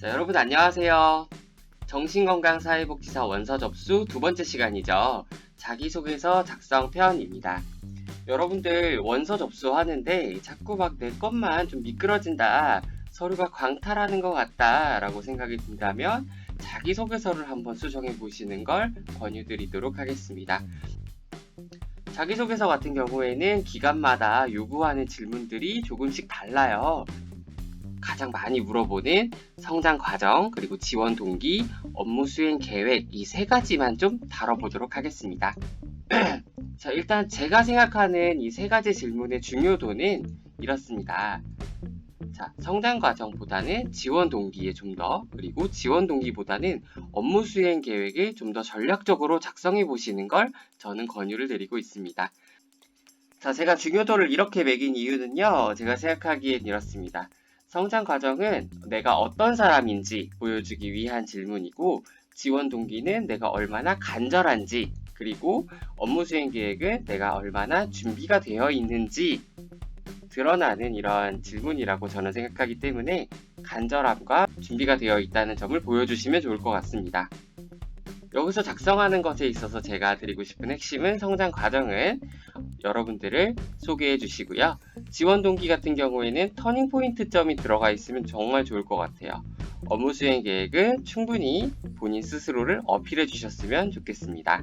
자, 여러분 안녕하세요. 정신건강사회복지사 원서 접수 두 번째 시간이죠. 자기소개서 작성 편입니다. 여러분들 원서 접수하는데 자꾸 막 내 것만 좀 미끄러진다, 서류가 광탈하는 것 같다 라고 생각이 든다면 자기소개서를 한번 수정해 보시는 걸 권유드리도록 하겠습니다. 자기소개서 같은 경우에는 기간마다 요구하는 질문들이 조금씩 달라요. 가장 많이 물어보는 성장 과정, 그리고 지원 동기, 업무 수행 계획, 이 세 가지만 좀 다뤄보도록 하겠습니다. 자, 일단 제가 생각하는 이 세 가지 질문의 중요도는 이렇습니다. 자, 성장 과정보다는 지원 동기에 좀 더, 그리고 지원 동기보다는 업무 수행 계획에 좀 더 전략적으로 작성해 보시는 걸 저는 권유를 드리고 있습니다. 자, 제가 중요도를 이렇게 매긴 이유는요, 제가 생각하기엔 이렇습니다. 성장 과정은 내가 어떤 사람인지 보여주기 위한 질문이고, 지원 동기는 내가 얼마나 간절한지, 그리고 업무 수행 계획은 내가 얼마나 준비가 되어 있는지 드러나는 이런 질문이라고 저는 생각하기 때문에 간절함과 준비가 되어 있다는 점을 보여주시면 좋을 것 같습니다. 여기서 작성하는 것에 있어서 제가 드리고 싶은 핵심은 성장 과정은 여러분들을 소개해 주시고요. 지원 동기 같은 경우에는 터닝 포인트 점이 들어가 있으면 정말 좋을 것 같아요. 업무 수행 계획은 충분히 본인 스스로를 어필해 주셨으면 좋겠습니다.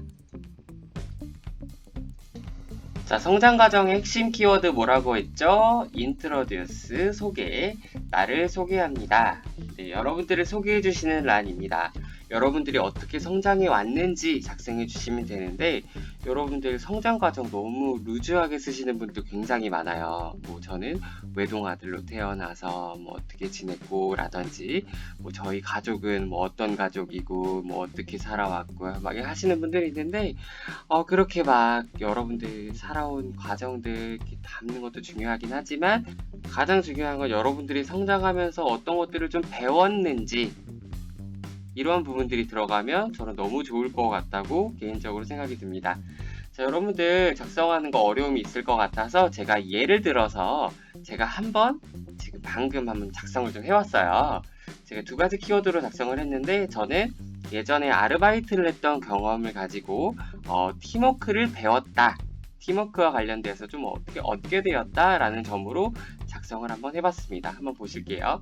자, 성장 과정의 핵심 키워드 뭐라고 했죠? 인트로듀스, 소개, 나를 소개합니다. 네, 여러분들을 소개해 주시는 란입니다. 여러분들이 어떻게 성장해 왔는지 작성해 주시면 되는데, 여러분들 성장 과정 너무 루즈하게 쓰시는 분도 굉장히 많아요. 뭐 저는 외동아들로 태어나서 뭐 어떻게 지냈고 라든지, 뭐 저희 가족은 뭐 어떤 가족이고 뭐 어떻게 살아왔고 막 하시는 분들이 있는데, 그렇게 막 여러분들 살아온 과정들 이렇게 담는 것도 중요하긴 하지만, 가장 중요한 건 여러분들이 성장하면서 어떤 것들을 좀 배웠는지, 이러한 부분들이 들어가면 저는 너무 좋을 것 같다고 개인적으로 생각이 듭니다. 자, 여러분들 작성하는 거 어려움이 있을 것 같아서 제가 예를 들어서 제가 지금 방금 한번 작성을 좀 해왔어요. 제가 두 가지 키워드로 작성을 했는데, 저는 예전에 아르바이트를 했던 경험을 가지고 팀워크를 배웠다, 팀워크와 관련돼서 좀 어떻게 얻게 되었다 라는 점으로 작성을 한번 해봤습니다. 한번 보실게요.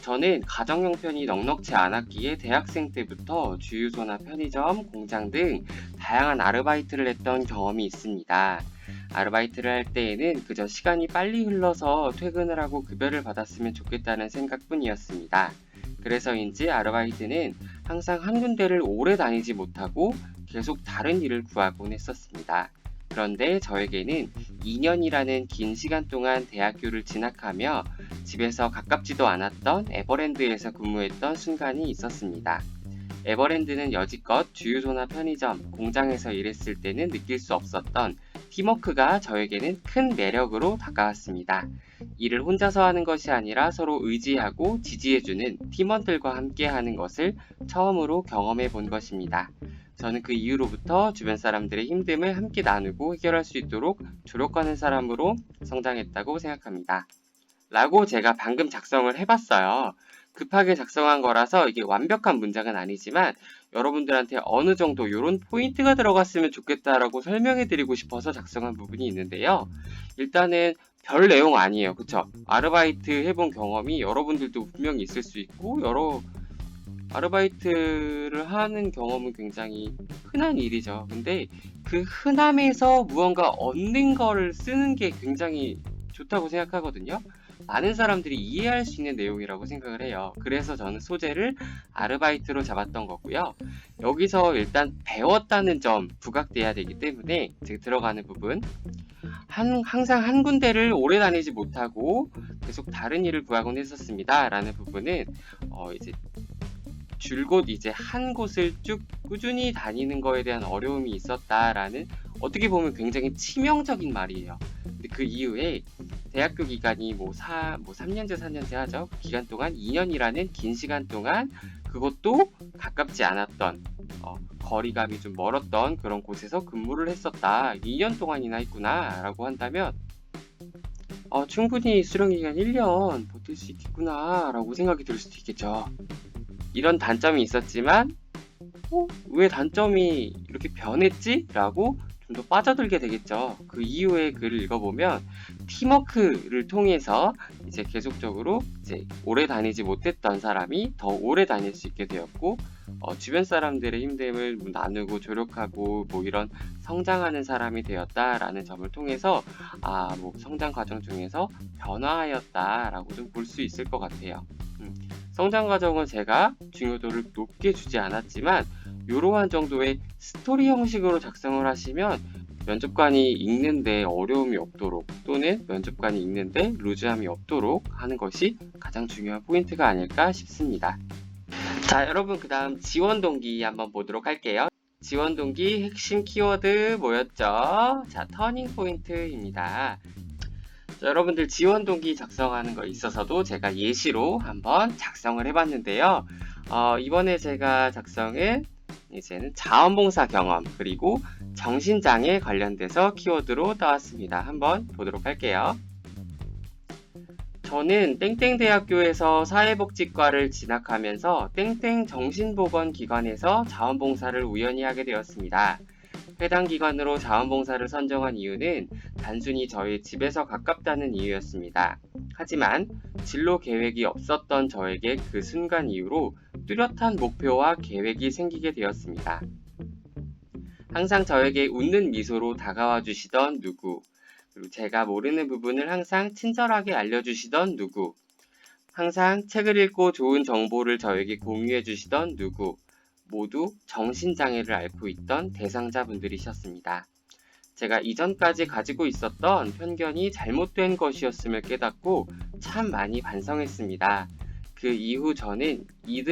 저는 가정 형편이 넉넉지 않았기에 대학생 때부터 주유소나 편의점, 공장 등 다양한 아르바이트를 했던 경험이 있습니다. 아르바이트를 할 때에는 그저 시간이 빨리 흘러서 퇴근을 하고 급여를 받았으면 좋겠다는 생각뿐이었습니다. 그래서인지 아르바이트는 항상 한 군데를 오래 다니지 못하고 계속 다른 일을 구하곤 했었습니다. 그런데 저에게는 2년이라는 긴 시간 동안 대학교를 진학하며 집에서 가깝지도 않았던 에버랜드에서 근무했던 순간이 있었습니다. 에버랜드는 여지껏 주유소나 편의점, 공장에서 일했을 때는 느낄 수 없었던 팀워크가 저에게는 큰 매력으로 다가왔습니다. 일을 혼자서 하는 것이 아니라 서로 의지하고 지지해주는 팀원들과 함께 하는 것을 처음으로 경험해 본 것입니다. 저는 그 이후로부터 주변 사람들의 힘듦을 함께 나누고 해결할 수 있도록 조력하는 사람으로 성장했다고 생각합니다. 라고 제가 방금 작성을 해봤어요. 급하게 작성한 거라서 이게 완벽한 문장은 아니지만 여러분들한테 어느 정도 이런 포인트가 들어갔으면 좋겠다라고 설명해 드리고 싶어서 작성한 부분이 있는데요. 일단은 별 내용 아니에요. 그쵸? 아르바이트 해본 경험이 여러분들도 분명히 있을 수 있고, 여러 아르바이트를 하는 경험은 굉장히 흔한 일이죠. 근데 그 흔함에서 무언가 얻는 거를 쓰는 게 굉장히 좋다고 생각하거든요. 많은 사람들이 이해할 수 있는 내용이라고 생각을 해요. 그래서 저는 소재를 아르바이트로 잡았던 거고요. 여기서 일단 배웠다는 점 부각돼야 되기 때문에 지금 들어가는 부분, 항상 한 군데를 오래 다니지 못하고 계속 다른 일을 구하곤 했었습니다 라는 부분은 이제 줄곧 이제 한 곳을 쭉 꾸준히 다니는 거에 대한 어려움이 있었다라는, 어떻게 보면 굉장히 치명적인 말이에요. 근데 그 이후에 대학교 기간이 3년제, 4년제 하죠. 그 기간 동안 2년이라는 긴 시간 동안, 그것도 가깝지 않았던, 거리감이 좀 멀었던 그런 곳에서 근무를 했었다. 2년 동안이나 했구나 라고 한다면 충분히 수령기간 1년 버틸 수 있겠구나 라고 생각이 들 수도 있겠죠. 이런 단점이 있었지만 왜 단점이 이렇게 변했지? 라고 좀 더 빠져들게 되겠죠. 그 이후에 글을 읽어보면 팀워크를 통해서 이제 계속적으로 이제 오래 다니지 못했던 사람이 더 오래 다닐 수 있게 되었고, 주변 사람들의 힘듦을 나누고 조력하고 뭐 이런 성장하는 사람이 되었다라는 점을 통해서 뭐 성장 과정 중에서 변화하였다라고 좀 볼 수 있을 것 같아요. 성장 과정은 제가 중요도를 높게 주지 않았지만 이러한 정도의 스토리 형식으로 작성을 하시면 면접관이 읽는데 어려움이 없도록 또는 면접관이 읽는데 루즈함이 없도록 하는 것이 가장 중요한 포인트가 아닐까 싶습니다. 자, 여러분 그 다음 지원 동기 한번 보도록 할게요. 지원 동기 핵심 키워드 뭐였죠? 자, 터닝 포인트입니다. 자, 여러분들 지원 동기 작성하는 거 있어서도 제가 예시로 한번 작성을 해봤는데요. 이번에 제가 작성은 이제는 자원봉사 경험 그리고 정신장애 관련돼서 키워드로 따왔습니다. 한번 보도록 할게요. 저는 땡땡대학교에서 사회복지과를 진학하면서 땡땡 정신보건기관에서 자원봉사를 우연히 하게 되었습니다. 해당 기관으로 자원봉사를 선정한 이유는 단순히 저희 집에서 가깝다는 이유였습니다. 하지만 진로 계획이 없었던 저에게 그 순간 이후로 뚜렷한 목표와 계획이 생기게 되었습니다. 항상 저에게 웃는 미소로 다가와 주시던 누구, 그리고 제가 모르는 부분을 항상 친절하게 알려주시던 누구, 항상 책을 읽고 좋은 정보를 저에게 공유해 주시던 누구, 모두 정신장애를 앓고 있던 대상자분들이셨습니다. 제가 이전까지 가지고 있었던 편견이 잘못된 것이었음을 깨닫고 참 많이 반성했습니다. 그 이후 저는 이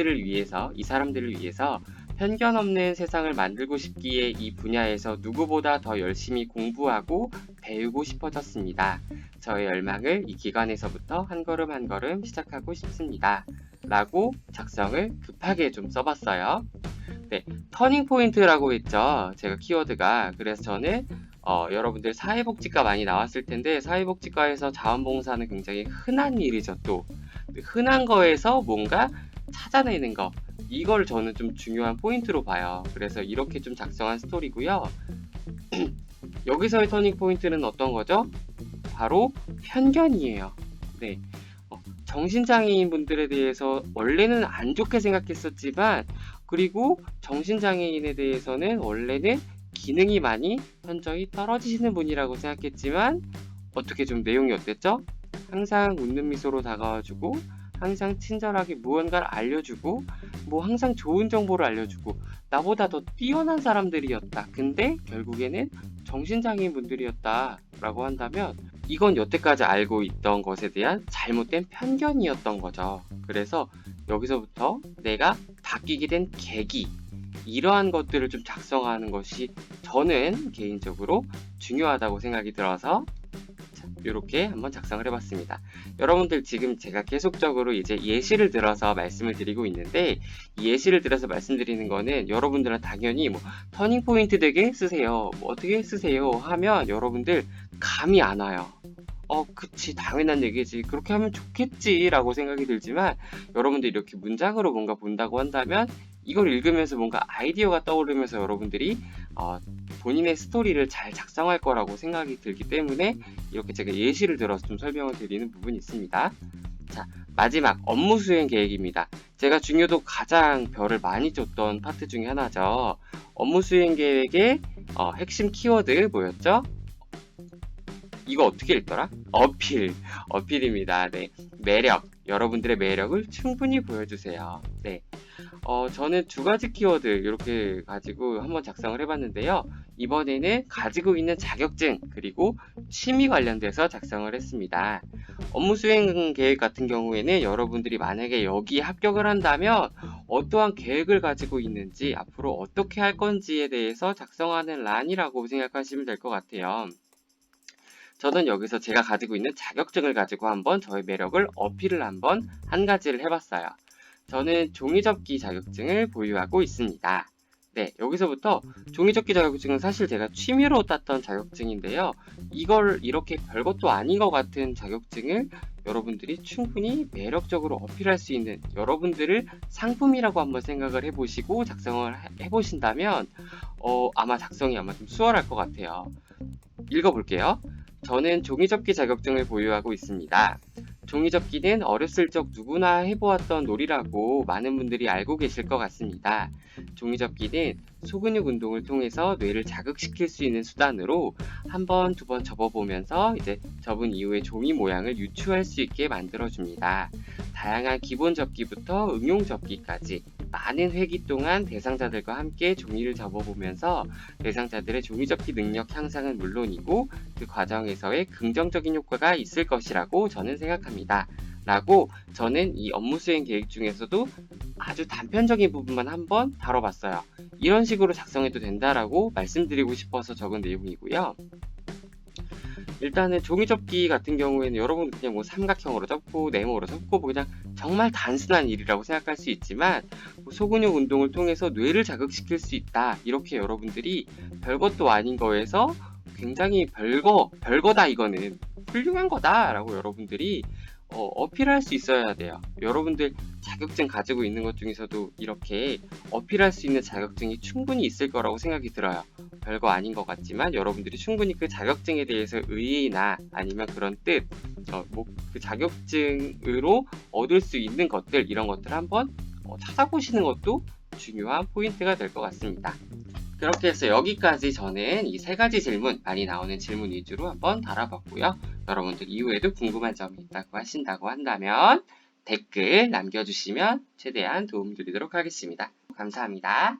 사람들을 위해서 편견 없는 세상을 만들고 싶기에 이 분야에서 누구보다 더 열심히 공부하고 배우고 싶어졌습니다. 저의 열망을 이 기관에서부터 한 걸음 한 걸음 시작하고 싶습니다. 라고 작성을 급하게 좀 써봤어요. 네, 터닝 포인트라고 했죠. 제가 키워드가. 그래서 저는 여러분들 사회복지과 많이 나왔을 텐데 사회복지과에서 자원봉사는 굉장히 흔한 일이죠. 또 흔한 거에서 뭔가 찾아내는 거, 이걸 저는 좀 중요한 포인트로 봐요. 그래서 이렇게 좀 작성한 스토리고요. 여기서의 터닝 포인트는 어떤 거죠? 바로 편견이에요. 네, 정신장애인 분들에 대해서 원래는 안 좋게 생각했었지만, 그리고 정신장애인에 대해서는 원래는 기능이 많이 현저히 떨어지시는 분이라고 생각했지만, 어떻게 좀 내용이 어땠죠? 항상 웃는 미소로 다가와주고, 항상 친절하게 무언가를 알려주고, 뭐 항상 좋은 정보를 알려주고, 나보다 더 뛰어난 사람들이었다. 근데 결국에는 정신장애인 분들이었다 라고 한다면, 이건 여태까지 알고 있던 것에 대한 잘못된 편견이었던 거죠. 그래서 여기서부터 내가 바뀌게 된 계기, 이러한 것들을 좀 작성하는 것이 저는 개인적으로 중요하다고 생각이 들어서 이렇게 한번 작성을 해봤습니다. 여러분들 지금 제가 계속적으로 이제 예시를 들어서 말씀을 드리고 있는데, 이 예시를 들어서 말씀드리는 거는 여러분들은 당연히 뭐 터닝 포인트 되게 쓰세요, 뭐 어떻게 쓰세요 하면 여러분들 감이 안 와요. 그치, 당연한 얘기지, 그렇게 하면 좋겠지 라고 생각이 들지만, 여러분들이 이렇게 문장으로 뭔가 본다고 한다면 이걸 읽으면서 뭔가 아이디어가 떠오르면서 여러분들이 본인의 스토리를 잘 작성할 거라고 생각이 들기 때문에 이렇게 제가 예시를 들어서 좀 설명을 드리는 부분이 있습니다. 자, 마지막 업무 수행 계획입니다. 제가 중요도 가장 별을 많이 줬던 파트 중에 하나죠. 업무 수행 계획의 핵심 키워드 뭐였죠? 이거 어떻게 읽더라? 어필입니다. 네, 매력, 여러분들의 매력을 충분히 보여주세요. 네, 저는 두 가지 키워드 이렇게 가지고 한번 작성을 해봤는데요. 이번에는 가지고 있는 자격증 그리고 취미 관련돼서 작성을 했습니다. 업무 수행 계획 같은 경우에는 여러분들이 만약에 여기 합격을 한다면 어떠한 계획을 가지고 있는지, 앞으로 어떻게 할 건지에 대해서 작성하는 란이라고 생각하시면 될 것 같아요. 저는 여기서 제가 가지고 있는 자격증을 가지고 한번 저의 매력을 어필을 한번 한 가지를 해봤어요. 저는 종이접기 자격증을 보유하고 있습니다. 네, 여기서부터 종이접기 자격증은 사실 제가 취미로 땄던 자격증인데요. 이걸 이렇게 별것도 아닌 것 같은 자격증을 여러분들이 충분히 매력적으로 어필할 수 있는 여러분들을 상품이라고 한번 생각을 해보시고 작성을 해보신다면 아마 작성이 아마 좀 수월할 것 같아요. 읽어볼게요. 저는 종이접기 자격증을 보유하고 있습니다. 종이접기는 어렸을 적 누구나 해보았던 놀이라고 많은 분들이 알고 계실 것 같습니다. 종이접기는 소근육 운동을 통해서 뇌를 자극시킬 수 있는 수단으로 한 번, 두 번 접어보면서 이제 접은 이후에 종이 모양을 유추할 수 있게 만들어줍니다. 다양한 기본 접기부터 응용 접기까지 많은 회기 동안 대상자들과 함께 종이를 접어보면서 대상자들의 종이접기 능력 향상은 물론이고 그 과정에서의 긍정적인 효과가 있을 것이라고 저는 생각합니다. 라고 저는 이 업무 수행 계획 중에서도 아주 단편적인 부분만 한번 다뤄봤어요. 이런 식으로 작성해도 된다라고 말씀드리고 싶어서 적은 내용이고요. 일단은 종이접기 같은 경우에는 여러분 그냥 뭐 삼각형으로 접고 네모로 접고 뭐 그냥 정말 단순한 일이라고 생각할 수 있지만 뭐 소근육 운동을 통해서 뇌를 자극시킬 수 있다. 이렇게 여러분들이 별것도 아닌 거에서 굉장히 별거다 이거는 훌륭한 거다라고 여러분들이 어필할 수 있어야 돼요. 여러분들 자격증 가지고 있는 것 중에서도 이렇게 어필할 수 있는 자격증이 충분히 있을 거라고 생각이 들어요. 별거 아닌 것 같지만 여러분들이 충분히 그 자격증에 대해서 의의나 아니면 그런 뜻, 그 자격증으로 얻을 수 있는 것들, 이런 것들 한번 찾아보시는 것도 중요한 포인트가 될 것 같습니다. 그렇게 해서 여기까지 저는 이 세 가지 질문, 많이 나오는 질문 위주로 한번 다뤄봤고요. 여러분들 이후에도 궁금한 점이 있다고 하신다고 한다면 댓글 남겨주시면 최대한 도움 드리도록 하겠습니다. 감사합니다.